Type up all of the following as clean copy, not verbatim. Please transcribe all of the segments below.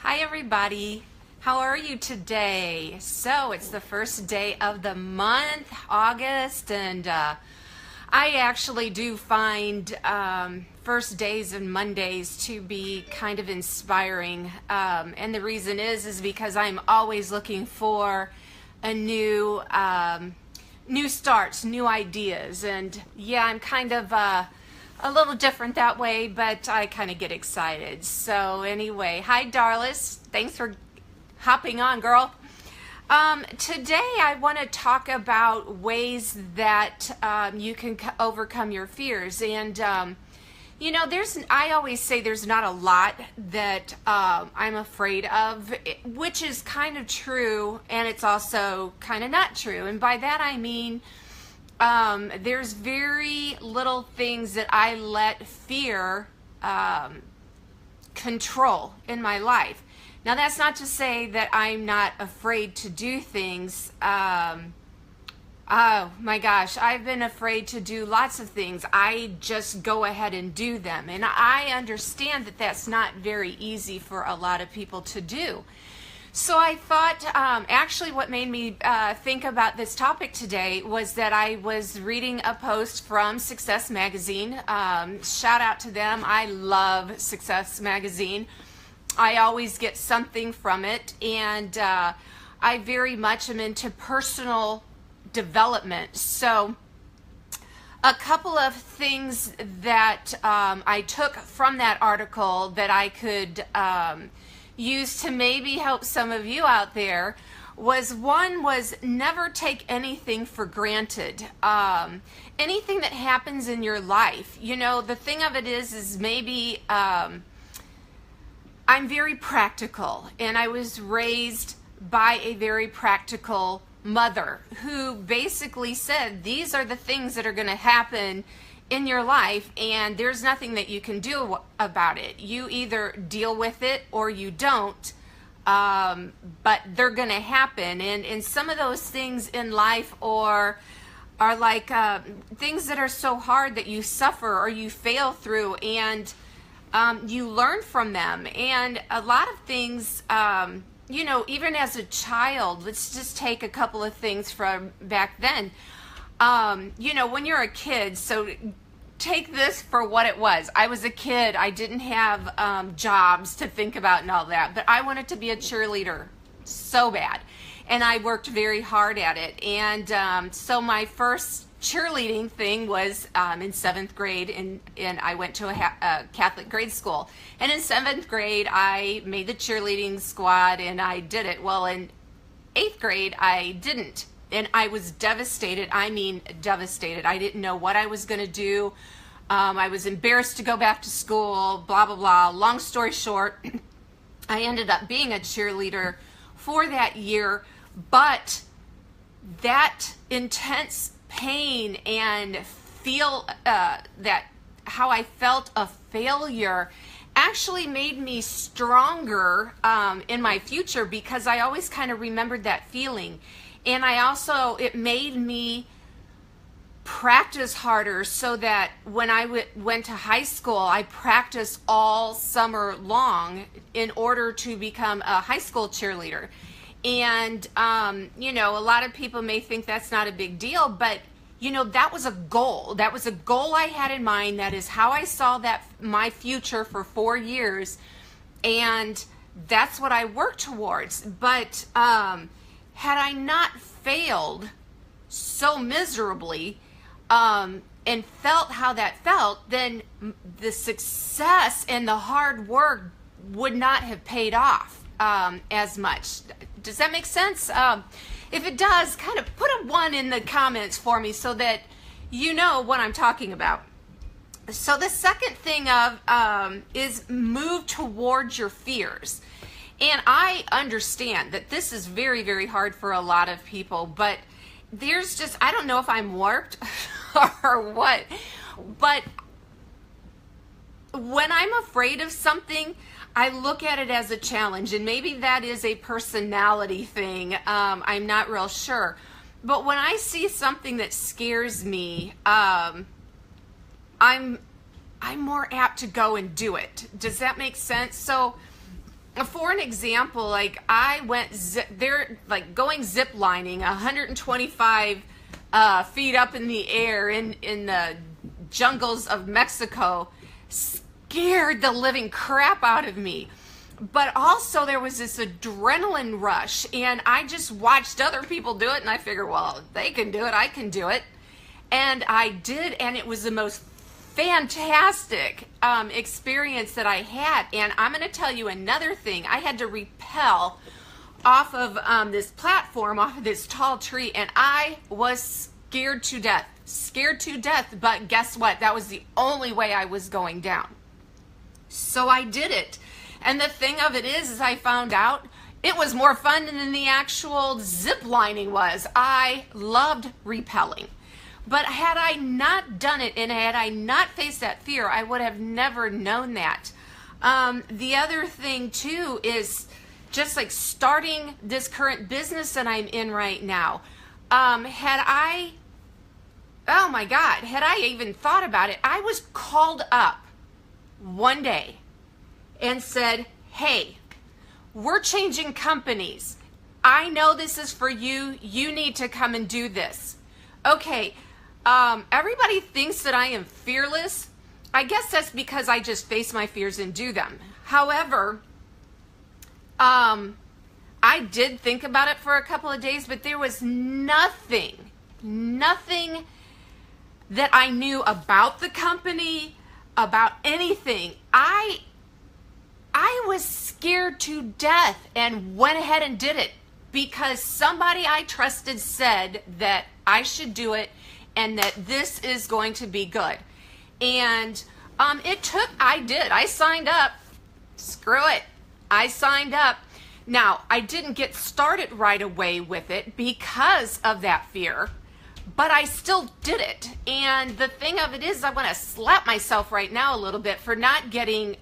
Hi everybody, how are you today? So it's the first day of the month, August, and I actually do find first days and Mondays to be kind of inspiring, and the reason is because I'm always looking for a new starts, new ideas, and yeah, I'm kind of a little different that way, but I kind of get excited. So anyway, hi Darlis, thanks for hopping on, girl. Today I want to talk about ways that you can overcome your fears. And I always say there's not a lot that I'm afraid of, which is kind of true, and it's also kind of not true. And by that I mean there's very little things that I let fear control in my life. Now, that's not to say that I'm not afraid to do things. Oh my gosh, I've been afraid to do lots of things. I just go ahead and do them. And I understand that that's not very easy for a lot of people to do. So I thought, actually what made me think about this topic today was that I was reading a post from Success Magazine. Shout out to them. I love Success Magazine. I always get something from it, and I very much am into personal development. So a couple of things that I took from that article that I could use to maybe help some of you out there was never take anything for granted. Anything that happens in your life, the thing of it is maybe I'm very practical, and I was raised by a very practical mother who basically said these are the things that are going to happen in your life, and there's nothing that you can do about it. You either deal with it or you don't, but they're going to happen. And some of those things in life are like things that are so hard that you suffer or you fail through, and you learn from them. And a lot of things, even as a child, let's just take a couple of things from back then. When you're a kid, so take this for what it was. I was a kid. I didn't have jobs to think about and all that, but I wanted to be a cheerleader so bad, and I worked very hard at it. And so my first cheerleading thing was in 7th grade, and I went to a Catholic grade school. And in 7th grade, I made the cheerleading squad, and I did it. Well, in 8th grade, I didn't. And I was devastated. I mean, devastated. I didn't know what I was going to do. I was embarrassed to go back to school, blah, blah, blah. Long story short, I ended up being a cheerleader for that year. But that intense pain and feel that how I felt a failure actually made me stronger in my future, because I always kind of remembered that feeling. And it made me practice harder, so that when I went to high school, I practiced all summer long in order to become a high school cheerleader. And, a lot of people may think that's not a big deal, but, that was a goal. That was a goal I had in mind. That is how I saw my future for 4 years. And that's what I worked towards. But, had I not failed so miserably and felt how that felt, then the success and the hard work would not have paid off as much. Does that make sense? If it does, kind of put a 1 in the comments for me so that you know what I'm talking about. So the second thing is move towards your fears. And I understand that this is very, very hard for a lot of people, but there's just, I don't know if I'm warped or what, but when I'm afraid of something, I look at it as a challenge, and maybe that is a personality thing. I'm not real sure. But when I see something that scares me, I'm more apt to go and do it. Does that make sense? So for an example, like I went they're like going zip lining 125 feet up in the air in the jungles of Mexico, scared the living crap out of me. But also there was this adrenaline rush, and I just watched other people do it, and I figured, well, if they can do it, I can do it. And I did, and it was the most fantastic experience that I had. And I'm going to tell you another thing. I had to rappel off of this platform, off of this tall tree, and I was scared to death. But guess what? That was the only way I was going down. So I did it. And the thing of it is I found out it was more fun than the actual zip lining was. I loved rappelling. But had I not done it and had I not faced that fear, I would have never known that. The other thing too is just like starting this current business that I'm in right now. Had I even thought about it, I was called up one day and said, hey, we're changing companies. I know this is for you. You need to come and do this. Okay, everybody thinks that I am fearless. I guess that's because I just face my fears and do them. However, I did think about it for a couple of days, but there was nothing that I knew about the company, about anything. I was scared to death and went ahead and did it because somebody I trusted said that I should do it and that this is going to be good. And I signed up. Screw it. I signed up. Now, I didn't get started right away with it because of that fear, but I still did it. And the thing of it is, I want to slap myself right now a little bit for not getting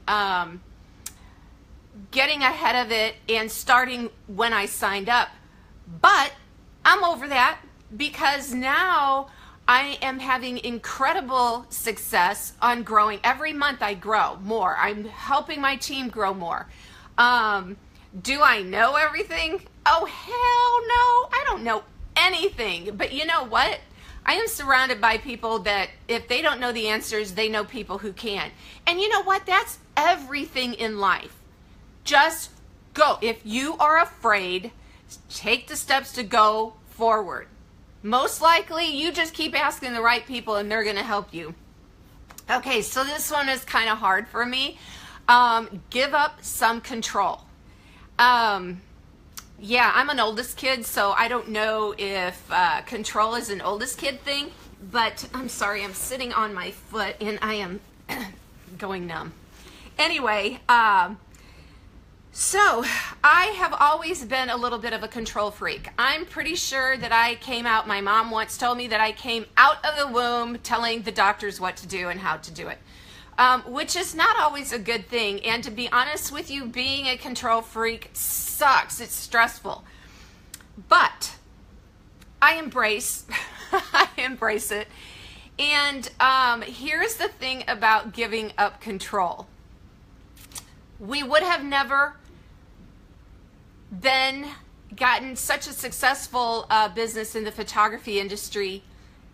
ahead of it and starting when I signed up. But I'm over that because now I am having incredible success on growing. Every month I grow more. I'm helping my team grow more. Do I know everything? Oh, hell no. I don't know anything. But you know what? I am surrounded by people that if they don't know the answers, they know people who can. And you know what? That's everything in life. Just go. If you are afraid, take the steps to go forward. Most likely, you just keep asking the right people and they're going to help you. Okay, so this one is kind of hard for me. Give up some control. Yeah, I'm an oldest kid, so I don't know if control is an oldest kid thing, but I'm sorry, I'm sitting on my foot and I am going numb. Anyway, so I have always been a little bit of a control freak. I'm pretty sure that I came out, my mom once told me that I came out of the womb telling the doctors what to do and how to do it, which is not always a good thing. And to be honest with you, being a control freak sucks. It's stressful. But I embrace it. And here's the thing about giving up control. We would have never then gotten such a successful business in the photography industry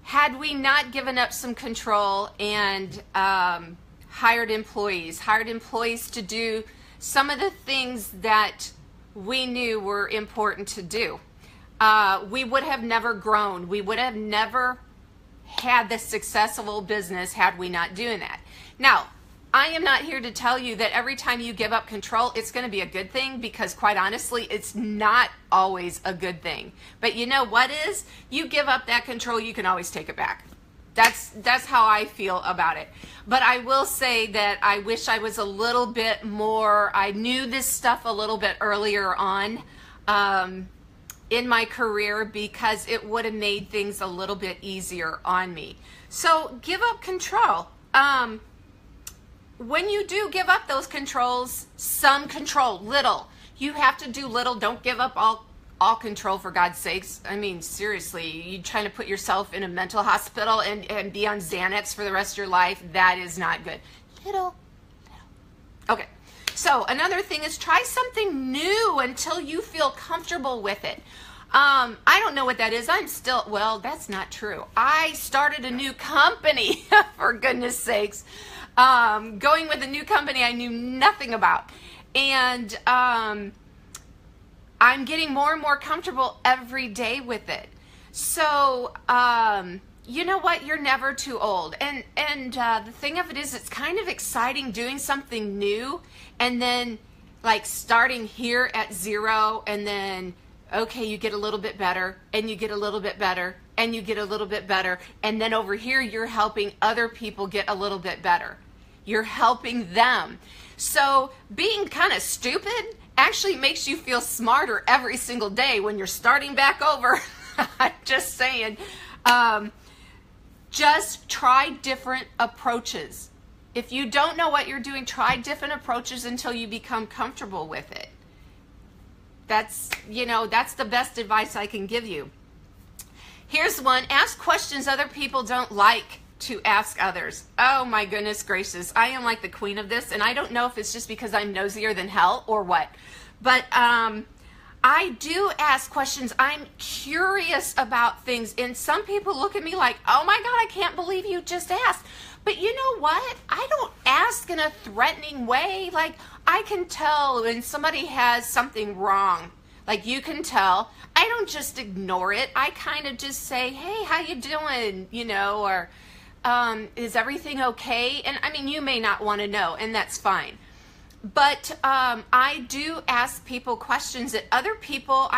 had we not given up some control and hired employees to do some of the things that we knew were important to do. We would have never grown. We would have never had the successful business had we not doing that. Now, I am not here to tell you that every time you give up control, it's going to be a good thing, because quite honestly, it's not always a good thing. But you know what is? You give up that control, you can always take it back. That's how I feel about it. But I will say that I wish I was a little bit more, I knew this stuff a little bit earlier on in my career, because it would have made things a little bit easier on me. So give up control. When you do give up those controls, some control, little, you have to do little. Don't give up all control, for God's sakes. I mean, seriously, you trying to put yourself in a mental hospital and be on Xanax for the rest of your life? That is not good. Little. Okay. So another thing is try something new until you feel comfortable with it. I don't know what that is. Well, that's not true. I started a new company, for goodness sakes. Going with a new company I knew nothing about. And I'm getting more and more comfortable every day with it. So, you know what? You're never too old. And the thing of it is, it's kind of exciting doing something new and then like starting here at zero, and then okay, you get a little bit better, and you get a little bit better, and you get a little bit better, and then over here you're helping other people get a little bit better. You're helping them. So being kind of stupid actually makes you feel smarter every single day when you're starting back over. I'm just saying. Just try different approaches. If you don't know what you're doing, try different approaches until you become comfortable with it. That's the best advice I can give you. Here's one. Ask questions other people don't like to ask others. Oh my goodness gracious. I am like the queen of this, and I don't know if it's just because I'm nosier than hell or what. But I do ask questions. I'm curious about things, and some people look at me like, oh my God, I can't believe you just asked. But you know what? I don't ask in a threatening way. Like, I can tell when somebody has something wrong. Like, you can tell. I don't just ignore it. I kind of just say, hey, how you doing? Or is everything okay? And I mean, you may not want to know, and that's fine. But I do ask people questions that other people,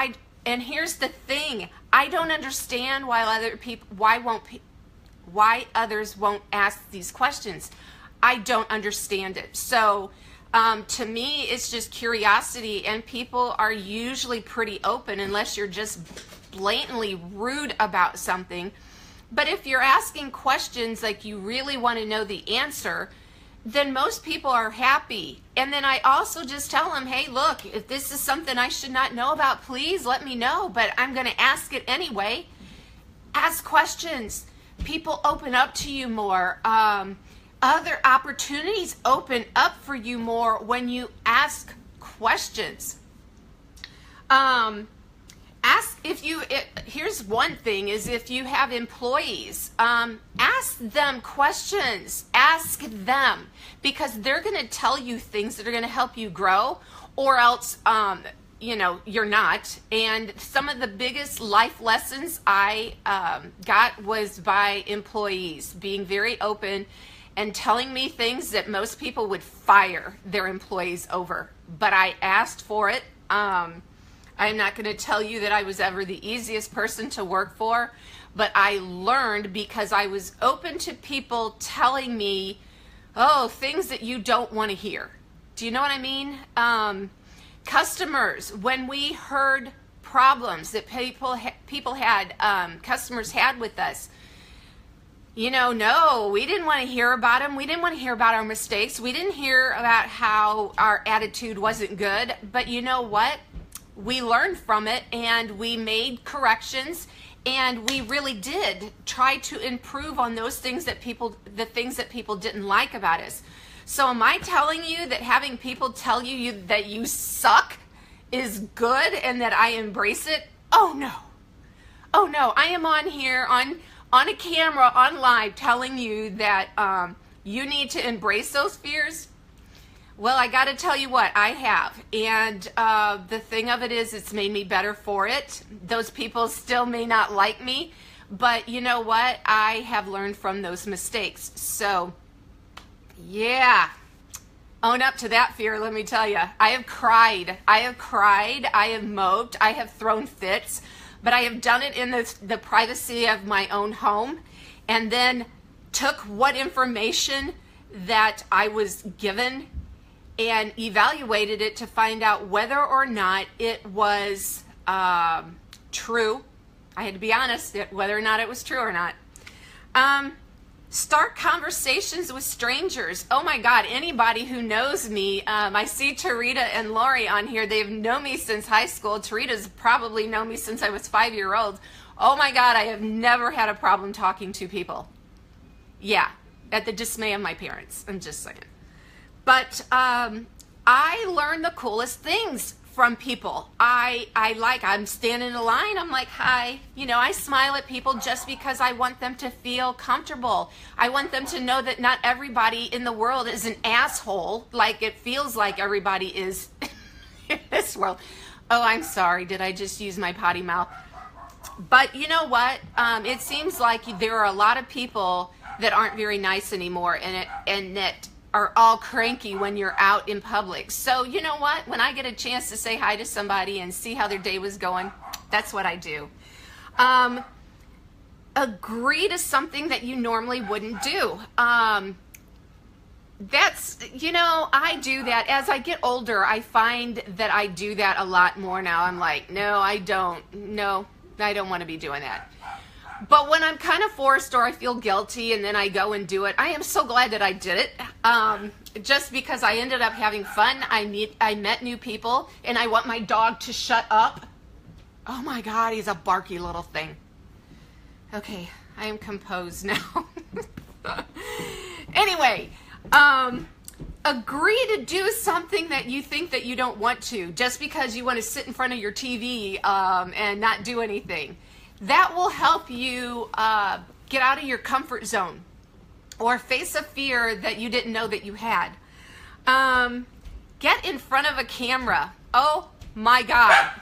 and here's the thing, I don't understand why others won't ask these questions. I don't understand it. So to me, it's just curiosity, and people are usually pretty open unless you're just blatantly rude about something. But if you're asking questions like you really want to know the answer, then most people are happy. And then I also just tell them, hey, look, if this is something I should not know about, please let me know, but I'm going to ask it anyway. Ask questions. People open up to you more. Other opportunities open up for you more when you ask questions. Here's one thing is if you have employees, ask them questions. Ask them, because they're going to tell you things that are going to help you grow, or else you're not. And some of the biggest life lessons I got was by employees being very open and telling me things that most people would fire their employees over. But I asked for it. I'm not going to tell you that I was ever the easiest person to work for, but I learned because I was open to people telling me, things that you don't want to hear. Do you know what I mean? Customers, when we heard problems that customers had with us, no, we didn't want to hear about them. We didn't want to hear about our mistakes. We didn't hear about how our attitude wasn't good. But you know what? We learned from it, and we made corrections, and we really did try to improve on those things the things that people didn't like about us. So am I telling you that having people tell you that you suck is good and that I embrace it? Oh no. Oh no. I am on here on a camera, on live, telling you that you need to embrace those fears. Well, I got to tell you what, I have. And the thing of it is, it's made me better for it. Those people still may not like me, but you know what? I have learned from those mistakes. So, yeah, own up to that fear, let me tell you. I have cried. I have moped. I have thrown fits, but I have done it in the privacy of my own home, and then took what information that I was given and evaluated it to find out whether or not it was true. I had to be honest whether or not it was true or not. Start conversations with strangers. Oh my God, anybody who knows me, I see Tarita and Lori on here. They've known me since high school. Tarita's probably known me since I was 5-year-old. Oh my God, I have never had a problem talking to people. Yeah, at the dismay of my parents, I'm just saying. But I learn the coolest things from people. I'm standing in a line, I'm like, hi. I smile at people just because I want them to feel comfortable. I want them to know that not everybody in the world is an asshole like it feels like everybody is in this world. Oh, I'm sorry. Did I just use my potty mouth? But you know what? It seems like there are a lot of people that aren't very nice anymore, and that are all cranky when you're out in public. So you know what? When I get a chance to say hi to somebody and see how their day was going, that's what I do. Agree to something that you normally wouldn't do. I do that. As I get older, I find that I do that a lot more now. I'm like, no, I don't want to be doing that. But when I'm kind of forced or I feel guilty and then I go and do it, I am so glad that I did it. Just because I ended up having fun. I met new people, and I want my dog to shut up. Oh my God, he's a barky little thing. Okay, I am composed now. Anyway, agree to do something that you think that you don't want to, just because you want to sit in front of your TV and not do anything. That will help you get out of your comfort zone or face a fear that you didn't know that you had. Get in front of a camera. Oh my God.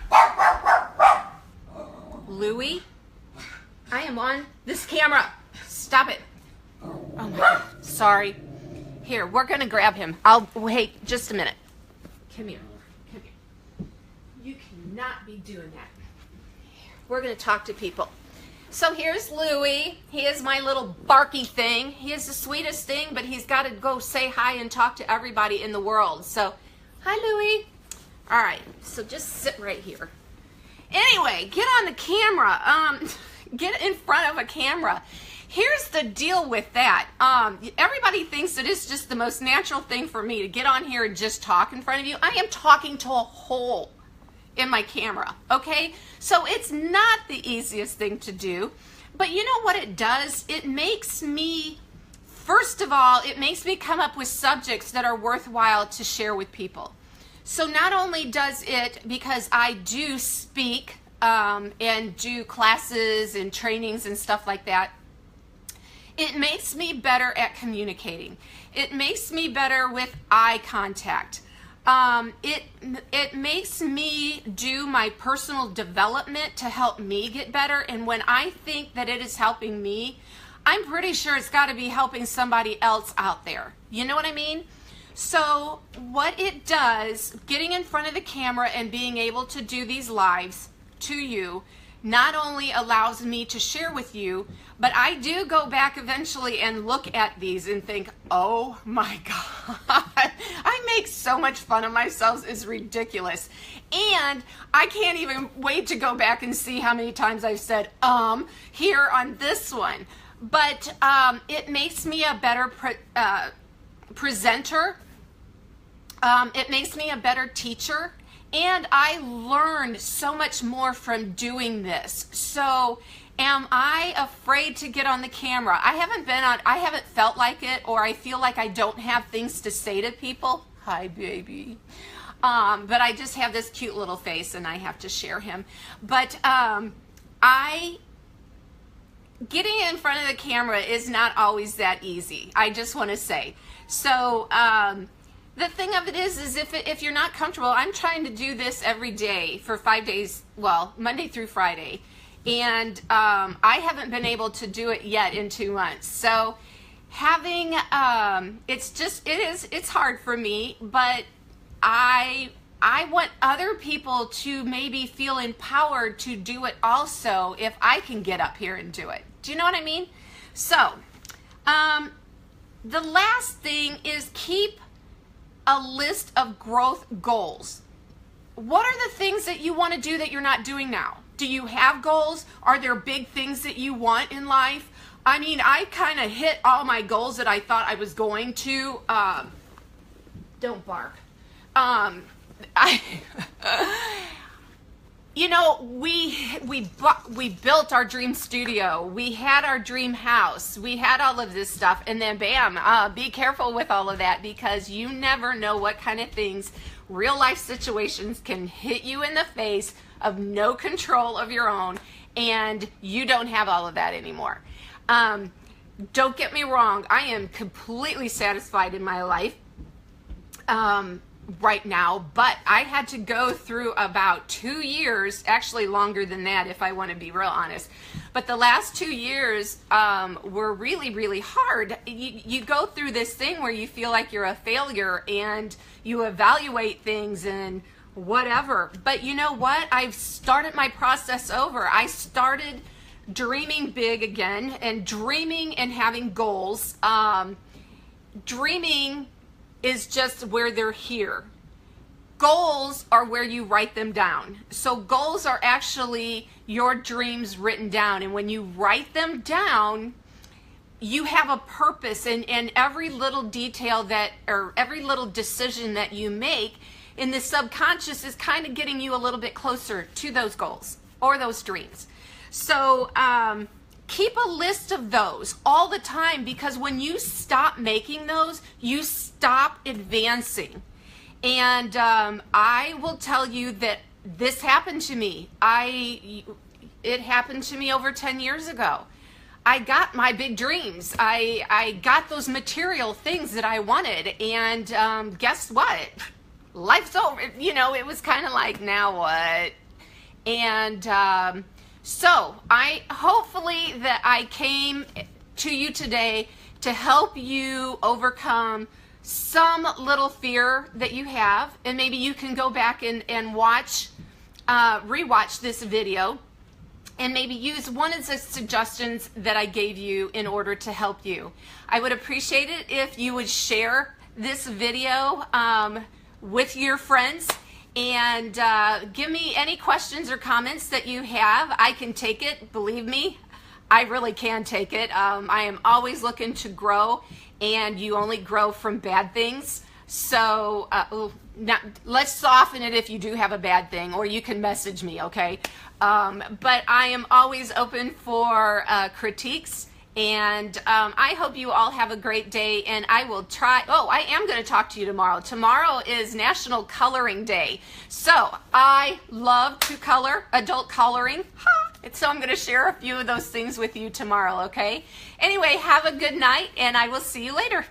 Louie, I am on this camera. Stop it. Oh my God. Sorry. Here, we're going to grab him. Wait just a minute. Come here. Come here. You cannot be doing that. We're going to talk to people. So here's Louie. He is my little barky thing. He is the sweetest thing, but he's got to go say hi and talk to everybody in the world. So, hi, Louie. All right, so just sit right here. Anyway, get on the camera. Get in front of a camera. Here's the deal with that. Everybody thinks that it's just the most natural thing for me to get on here and just talk in front of you. I am talking to a hole in my camera, okay? So it's not the easiest thing to do, but you know what it does? It makes me, first of all, it makes me come up with subjects that are worthwhile to share with people. So not only does it, because I do speak and do classes and trainings and stuff like that, it makes me better at communicating. It makes me better with eye contact. It makes me do my personal development to help me get better. And when I think that it is helping me, I'm pretty sure it's got to be helping somebody else out there. You know what I mean? So what it does, getting in front of the camera and being able to do these lives to you, not only allows me to share with you, but I do go back eventually and look at these and think, oh my God, I make so much fun of myself, it's ridiculous. And I can't even wait to go back and see how many times I've said, here on this one. But it makes me a better presenter. It makes me a better teacher. And I learned so much more from doing this. So am I afraid to get on the camera? I haven't felt like it, or I feel like I don't have things to say to people. Hi, baby. But I just have this cute little face and I have to share him. But getting in front of the camera is not always that easy. I just want to say. So, the thing of it is if you're not comfortable, I'm trying to do this every day for 5 days, well, Monday through Friday, and I haven't been able to do it yet in 2 months. So having, it's hard for me, but I want other people to maybe feel empowered to do it also if I can get up here and do it. Do you know what I mean? So, the last thing is keep a list of growth goals. What are the things that you want to do that you're not doing now? Do you have goals? Are there big things that you want in life? I mean, I kind of hit all my goals that I thought I was going to. Don't bark. You know, we built our dream studio. We had our dream house. We had all of this stuff, and then bam, be careful with all of that, because you never know what kind of things, real life situations can hit you in the face of no control of your own, and you don't have all of that anymore. Don't get me wrong, I am completely satisfied in my life right now, but I had to go through about 2 years, actually longer than that if I want to be real honest, but the last 2 years were really, really hard. You go through this thing where you feel like you're a failure, and you evaluate things and whatever, but you know what? I've started my process over. I started dreaming big again, and dreaming and having goals. Dreaming is just where they're here. Goals are where you write them down. So goals are actually your dreams written down. And when you write them down, you have a purpose, and every little detail that, or every little decision that you make in the subconscious is kind of getting you a little bit closer to those goals or those dreams. So keep a list of those all the time, because when you stop making those, you stop advancing. And I will tell you that this happened to me. It happened to me over 10 years ago. I got my big dreams. I got those material things that I wanted, and guess what? Life's over. You know, it was kind of like, now what? And so hopefully that I came to you today to help you overcome some little fear that you have, and maybe you can go back and watch, rewatch this video, and maybe use one of the suggestions that I gave you in order to help you. I would appreciate it if you would share this video with your friends, and give me any questions or comments that you have. I can take it, believe me, I really can take it. I am always looking to grow, and you only grow from bad things. So now, let's soften it if you do have a bad thing, or you can message me, okay? But I am always open for critiques, and I hope you all have a great day, and I will try. Oh, I am going to talk to you tomorrow. Tomorrow is National Coloring Day. So I love to color, adult coloring. So I'm going to share a few of those things with you tomorrow, okay? Anyway, have a good night, and I will see you later.